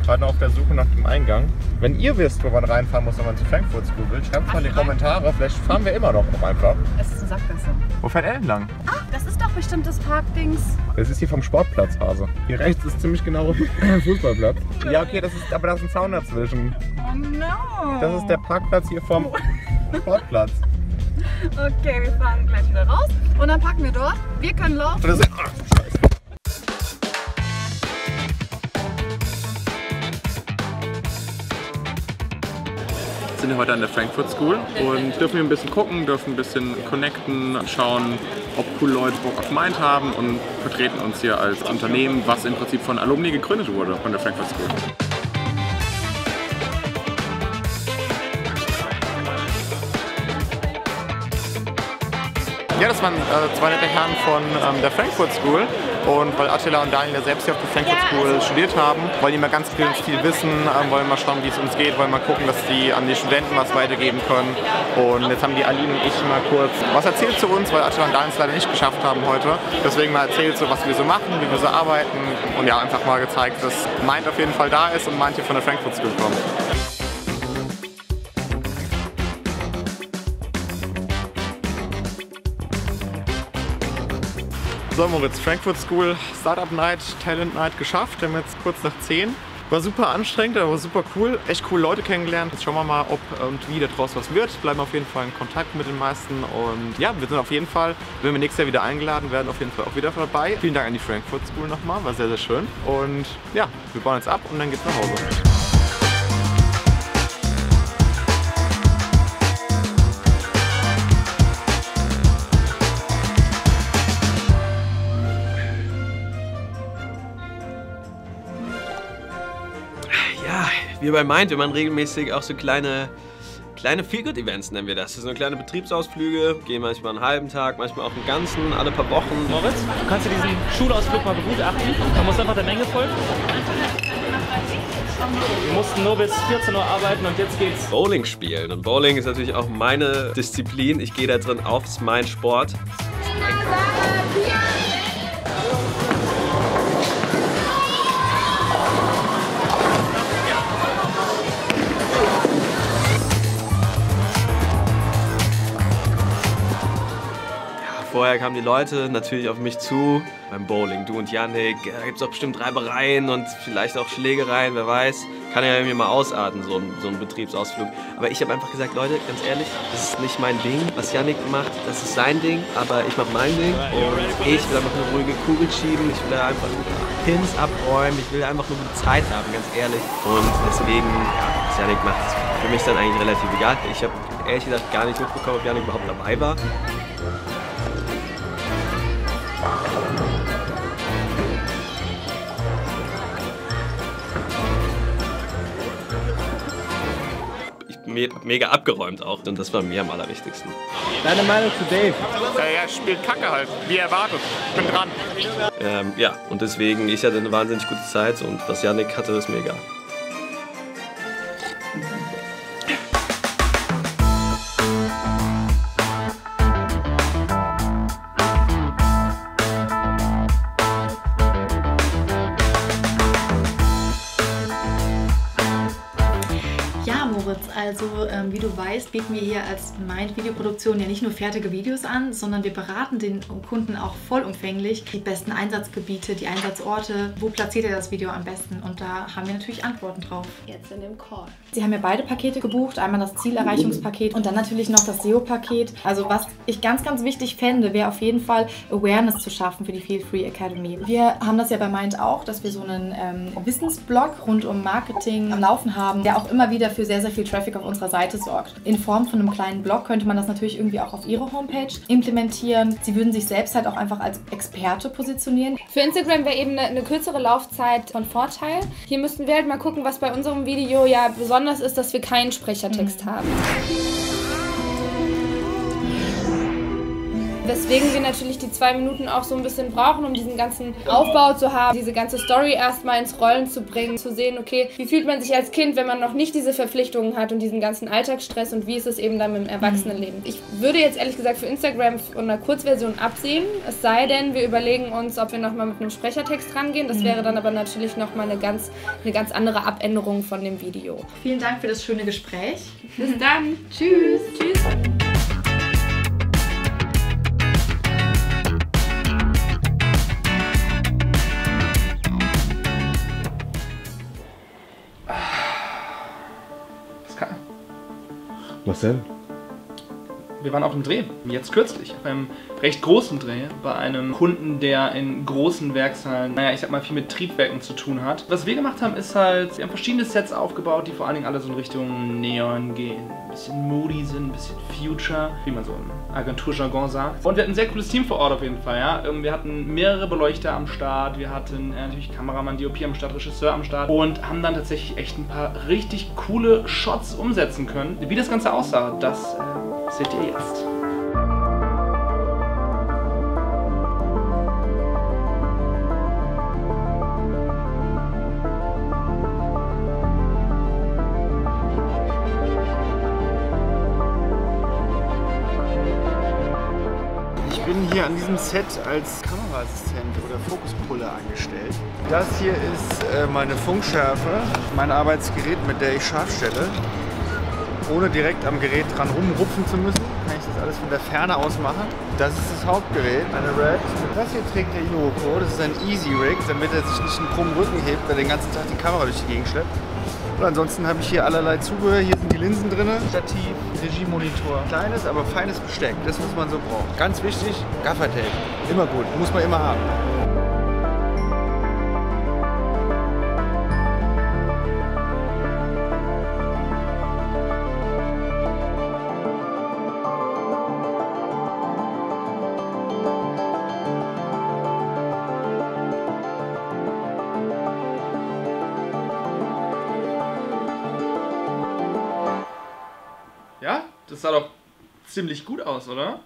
gerade noch auf der Suche nach dem Eingang. Wenn ihr wisst, wo man reinfahren muss, wenn man zu Frankfurt School will, schreibt es mal in die Kommentare. Vielleicht fahren wir immer noch einfach. Es ist eine Sackgasse. Wo fährt er denn lang? Ach, das ist doch bestimmt das Parkdings. Das ist hier vom Sportplatz, Hase. Hier rechts ist ziemlich genau Fußballplatz. Ja, okay, aber da ist ein Zaun dazwischen. Oh no. Das ist der Parkplatz hier vom Sportplatz. Okay, wir fahren gleich wieder raus und dann parken wir dort. Wir können laufen. Und das ist, ach, Scheiße. Wir sind heute an der Frankfurt School und dürfen hier ein bisschen gucken, dürfen ein bisschen connecten, schauen, ob coole Leute Bock auf Mind haben und vertreten uns hier als Unternehmen, was im Prinzip von Alumni gegründet wurde von der Frankfurt School. Ja, das waren zwei nette Herren von der Frankfurt School. Und weil Attila und Daniel ja selbst hier auf der Frankfurt School studiert haben, wollen die mal ganz viel wissen, wollen mal schauen, wie es uns geht, wollen mal gucken, dass die an die Studenten was weitergeben können. Und jetzt haben die Aline und ich mal kurz was erzählt zu uns, weil Attila und Daniel es leider nicht geschafft haben heute. Deswegen mal erzählt, so, was wir so machen, wie wir so arbeiten und ja, einfach mal gezeigt, dass Mind auf jeden Fall da ist und Mind hier von der Frankfurt School kommt. So Moritz, Frankfurt School, Startup Night, Talent Night geschafft. Wir haben jetzt kurz nach 10. War super anstrengend, aber super cool. Echt coole Leute kennengelernt. Jetzt schauen wir mal, ob und wie daraus was wird. Bleiben auf jeden Fall in Kontakt mit den meisten. Und ja, wir sind auf jeden Fall, wenn wir nächstes Jahr wieder eingeladen werden, auf jeden Fall auch wieder dabei. Vielen Dank an die Frankfurt School nochmal, war sehr, sehr schön. Und ja, wir bauen jetzt ab und dann geht's nach Hause. Wir bei Mind, wir machen regelmäßig auch so kleine Feel-Good-Events, nennen wir das. Das sind so kleine Betriebsausflüge, gehen manchmal einen halben Tag, manchmal auch einen ganzen, alle paar Wochen. Moritz, du kannst dir diesen Schulausflug mal begutachten. Man muss einfach der Menge folgen. Wir mussten nur bis 14 Uhr arbeiten und jetzt geht's. Bowling spielen. Und Bowling ist natürlich auch meine Disziplin. Ich gehe da drin auf, das ist mein Sport. Vorher kamen die Leute natürlich auf mich zu, beim Bowling, du und Yannick, da gibt es auch bestimmt Reibereien und vielleicht auch Schlägereien, wer weiß. Kann ja irgendwie mal ausarten, so ein Betriebsausflug. Aber ich habe einfach gesagt, Leute, ganz ehrlich, das ist nicht mein Ding, was Yannick macht, das ist sein Ding, aber ich mache mein Ding. Und ich will einfach eine ruhige Kugel schieben, ich will einfach nur Pins abräumen, ich will einfach nur gute Zeit haben, ganz ehrlich. Und deswegen, ja, was Yannick macht, ist für mich dann eigentlich relativ egal. Ich habe ehrlich gesagt gar nicht mitbekommen, ob Yannick überhaupt dabei war. Mega abgeräumt auch und das war mir am allerwichtigsten. Deine Meinung zu Dave? Er spielt Kacke halt, wie erwartet. Ich bin dran. Ja, und deswegen, ich hatte eine wahnsinnig gute Zeit und was Yannick hatte, ist mir egal. Also wie du weißt, bieten wir hier als Mind Videoproduktion ja nicht nur fertige Videos an, sondern wir beraten den Kunden auch vollumfänglich die besten Einsatzgebiete, die Einsatzorte, wo platziert er das Video am besten und da haben wir natürlich Antworten drauf. Jetzt in dem Call. Sie haben ja beide Pakete gebucht, einmal das Zielerreichungspaket und dann natürlich noch das SEO-Paket. Also was ich ganz, ganz wichtig fände, wäre auf jeden Fall Awareness zu schaffen für die Feel Free Academy. Wir haben das ja bei Mind auch, dass wir so einen Wissensblog rund um Marketing am Laufen haben, der auch immer wieder für sehr, sehr viel Traffic auf unserer Seite sorgt. In Form von einem kleinen Blog könnte man das natürlich irgendwie auch auf ihre Homepage implementieren. Sie würden sich selbst halt auch einfach als Experte positionieren. Für Instagram wäre eben eine kürzere Laufzeit von Vorteil. Hier müssten wir halt mal gucken, was bei unserem Video ja besonders ist, dass wir keinen Sprechertext haben. Weswegen wir natürlich die 2 Minuten auch so ein bisschen brauchen, um diesen ganzen Aufbau zu haben, diese ganze Story erstmal ins Rollen zu bringen, zu sehen, okay, wie fühlt man sich als Kind, wenn man noch nicht diese Verpflichtungen hat und diesen ganzen Alltagsstress und wie ist es eben dann mit dem Erwachsenenleben. Ich würde jetzt ehrlich gesagt für Instagram von einer Kurzversion absehen, es sei denn, wir überlegen uns, ob wir nochmal mit einem Sprechertext rangehen. Das wäre dann aber natürlich nochmal eine ganz andere Abänderung von dem Video. Vielen Dank für das schöne Gespräch. Bis dann. Tschüss. Tschüss. Was denn? Wir waren auf einem Dreh, jetzt kürzlich, auf einem recht großen Dreh, bei einem Kunden, der in großen Werkshallen, naja, ich sag mal, viel mit Triebwerken zu tun hat. Was wir gemacht haben, ist halt, wir haben verschiedene Sets aufgebaut, die vor allen Dingen alle so in Richtung Neon gehen. Ein bisschen moody sind, ein bisschen Future, wie man so im Agenturjargon sagt. Und wir hatten ein sehr cooles Team vor Ort auf jeden Fall, ja. Wir hatten mehrere Beleuchter am Start, wir hatten natürlich Kameramann, DOP am Start, Regisseur am Start und haben dann tatsächlich echt ein paar richtig coole Shots umsetzen können. Wie das Ganze aussah, das seht ihr jetzt. Ich bin hier an diesem Set als Kameraassistent oder Fokuspuller angestellt. Das hier ist meine Funkschärfe, mein Arbeitsgerät, mit der ich scharf stelle. Ohne direkt am Gerät dran rumrupfen zu müssen, kann ich das alles von der Ferne aus machen. Das ist das Hauptgerät, eine Red. Das hier trägt der Yoko, das ist ein Easy Rig, damit er sich nicht einen krummen Rücken hebt, der den ganzen Tag die Kamera durch die Gegend schleppt. Und ansonsten habe ich hier allerlei Zubehör. Hier sind die Linsen drin, Stativ, Regiemonitor. Kleines, aber feines Besteck, das was man so braucht. Ganz wichtig, Gaffertape. Immer gut, muss man immer haben. Ja, das sah doch ziemlich gut aus, oder?